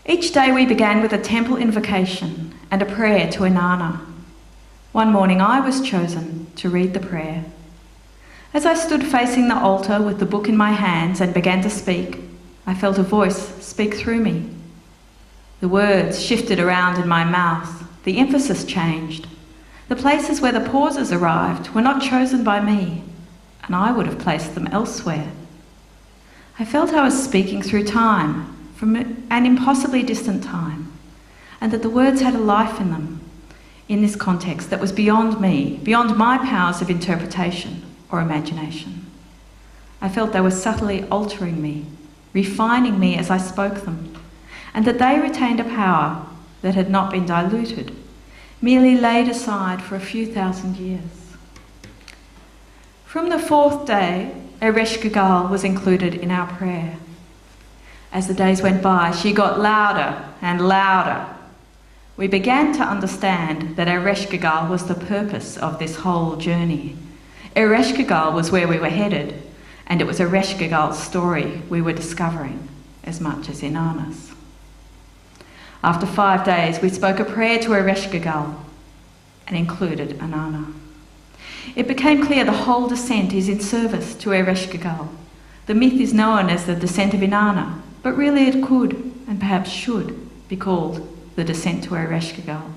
Each day we began with a temple invocation and a prayer to Inanna. One morning I was chosen to read the prayer. As I stood facing the altar with the book in my hands and began to speak, I felt a voice speak through me. The words shifted around in my mouth. The emphasis changed. The places where the pauses arrived were not chosen by me, and I would have placed them elsewhere. I felt I was speaking through time, from an impossibly distant time, and that the words had a life in them, in this context that was beyond me, beyond my powers of interpretation or imagination. I felt they were subtly altering me, refining me as I spoke them, and that they retained a power that had not been diluted, merely laid aside for a few thousand years. From the fourth day, Eresh Gagal was included in our prayer. As the days went by, she got louder and louder. We began to understand that Eresh Gagal was the purpose of this whole journey. Eresh Gagal was where we were headed, and it was Eresh Gagal's story we were discovering as much as Inanna's. After 5 days, we spoke a prayer to Eresh Gagal and included Inanna. It became clear the whole descent is in service to Eresh Gagal. The myth is known as the descent of Inanna, but really it could, and perhaps should, be called the descent to Eresh Gagal.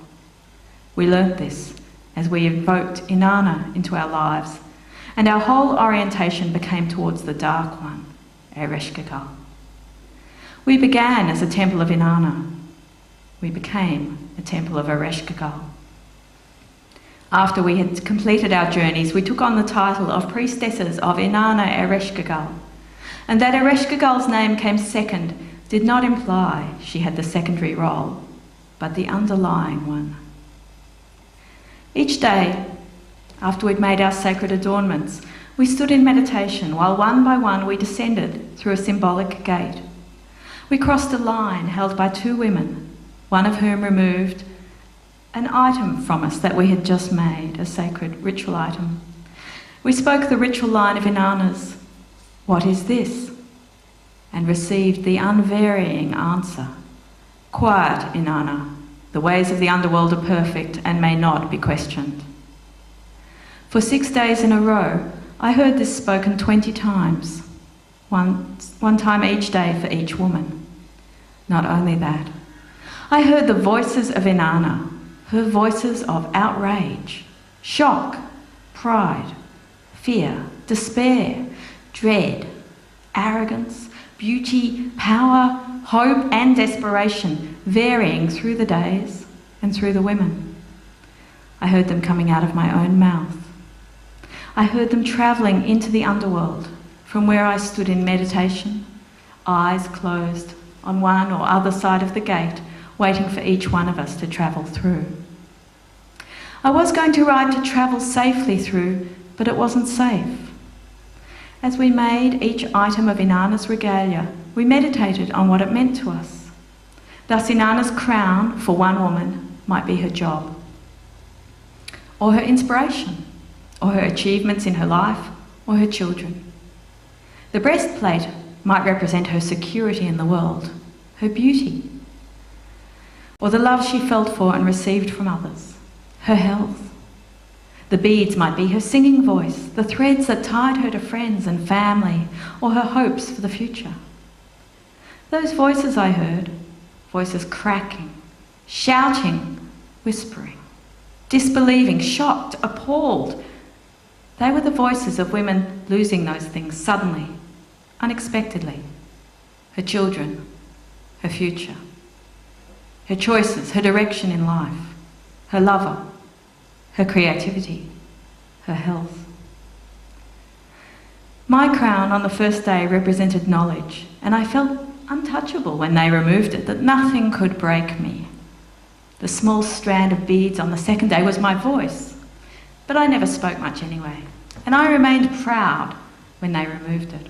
We learnt this as we invoked Inanna into our lives, and our whole orientation became towards the dark one, Eresh Gagal. We began as a temple of Inanna. We became a temple of Eresh Gagal. After we had completed our journeys, we took on the title of priestesses of Inanna Eresh Gagal. And that Eresh Gagal's name came second did not imply she had the secondary role, but the underlying one. Each day, after we'd made our sacred adornments, we stood in meditation while one by one we descended through a symbolic gate. We crossed a line held by 2 women, one of whom removed an item from us that we had just made, a sacred ritual item. We spoke the ritual line of Inanna's, "What is this?" and received the unvarying answer, "Quiet, Inanna. The ways of the underworld are perfect and may not be questioned." For 6 days in a row, I heard this spoken 20 times, one time each day for each woman. Not only that, I heard the voices of Inanna, her voices of outrage, shock, pride, fear, despair, dread, arrogance, beauty, power, hope and desperation, varying through the days and through the women. I heard them coming out of my own mouth. I heard them travelling into the underworld from where I stood in meditation, eyes closed on one or other side of the gate, waiting for each one of us to travel through. I was going to ride to travel safely through, but it wasn't safe. As we made each item of Inanna's regalia, we meditated on what it meant to us. Thus Inanna's crown, for one woman, might be her job, or her inspiration, or her achievements in her life, or her children. The breastplate might represent her security in the world, her beauty, or the love she felt for and received from others, her health. The beads might be her singing voice, the threads that tied her to friends and family, or her hopes for the future. Those voices I heard, voices cracking, shouting, whispering, disbelieving, shocked, appalled, they were the voices of women losing those things suddenly, unexpectedly. Her children, her future, her choices, her direction in life, her lover, her creativity, her health. My crown on the first day represented knowledge, and I felt untouchable when they removed it, that nothing could break me. The small strand of beads on the second day was my voice, but I never spoke much anyway, and I remained proud when they removed it.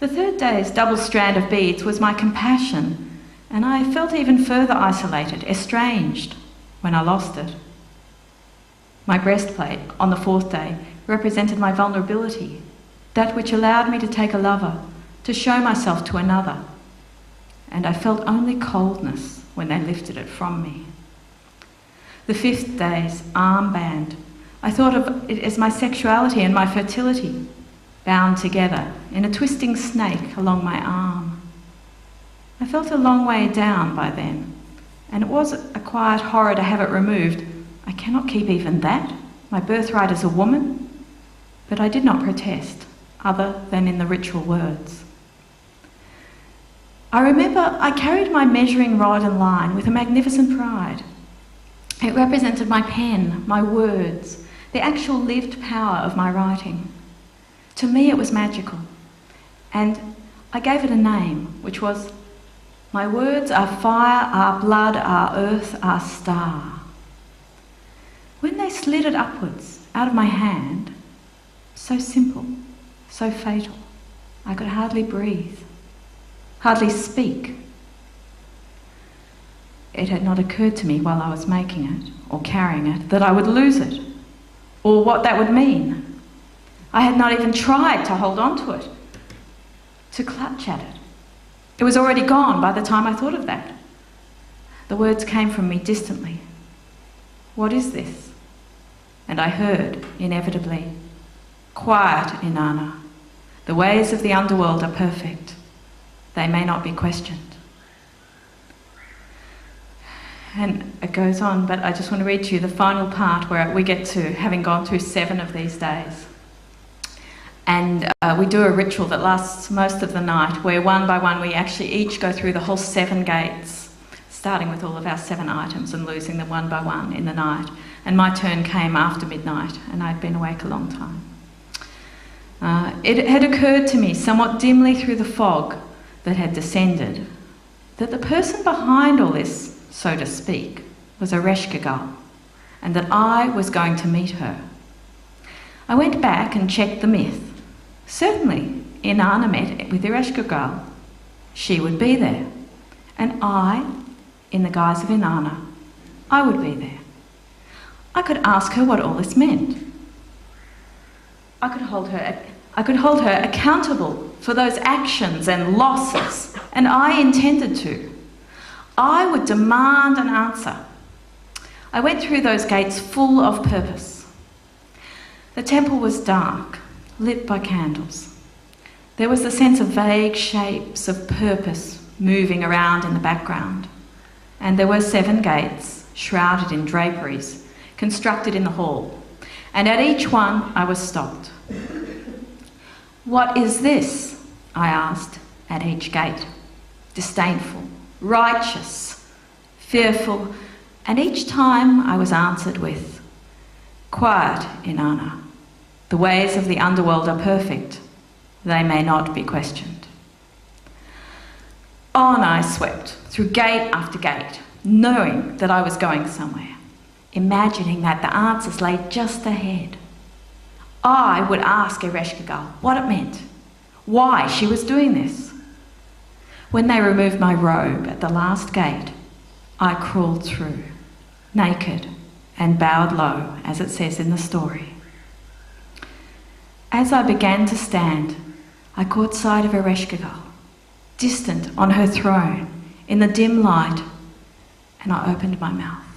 The third day's double strand of beads was my compassion, and I felt even further isolated, estranged, when I lost it. My breastplate on the fourth day represented my vulnerability, that which allowed me to take a lover, to show myself to another. and I felt only coldness when they lifted it from me. The 5th day's armband, I thought of it as my sexuality and my fertility, bound together in a twisting snake along my arm. I felt a long way down by then, and it was a quiet horror to have it removed. I cannot keep even that, my birthright as a woman. But I did not protest, other than in the ritual words. I remember I carried my measuring rod and line with a magnificent pride. It represented my pen, my words, the actual lived power of my writing. To me it was magical, and I gave it a name, which was, "My words are fire, are blood, are earth, are star." When they slid it upwards out of my hand, so simple, so fatal, I could hardly breathe, hardly speak. It had not occurred to me while I was making it, or carrying it, that I would lose it, or what that would mean. I had not even tried to hold on to it, to clutch at it. It was already gone by the time I thought of that. The words came from me distantly. "What is this?" And I heard, inevitably, "Quiet, Inanna. The ways of the underworld are perfect. They may not be questioned." And it goes on, but I just want to read to you the final part where we get to having gone through 7 of these days. And we do a ritual that lasts most of the night, where one by one we actually each go through the whole 7 gates, starting with all of our 7 items and losing them one by one in the night. And my turn came after midnight, and I'd been awake a long time. It had occurred to me, somewhat dimly through the fog that had descended, that the person behind all this, so to speak, was Ereshkigal, and that I was going to meet her. I went back and checked the myth. Certainly, Inanna met with Ereshkigal. She would be there, and I, in the guise of Inanna, I would be there. I could ask her what all this meant. I could hold her accountable for those actions and losses, and I intended to. I would demand an answer. I went through those gates full of purpose. The temple was dark, lit by candles. There was the sense of vague shapes of purpose moving around in the background. And there were 7 gates, shrouded in draperies, constructed in the hall. And at each one I was stopped. "What is this?" I asked at each gate. Disdainful, righteous, fearful, and each time I was answered with, "Quiet, Inanna. The ways of the underworld are perfect. They may not be questioned." On I swept, through gate after gate, knowing that I was going somewhere, imagining that the answers lay just ahead. I would ask Ereshkigal what it meant, why she was doing this. When they removed my robe at the last gate, I crawled through, naked and bowed low, as it says in the story. As I began to stand, I caught sight of Ereshkigal, distant on her throne, in the dim light, and I opened my mouth.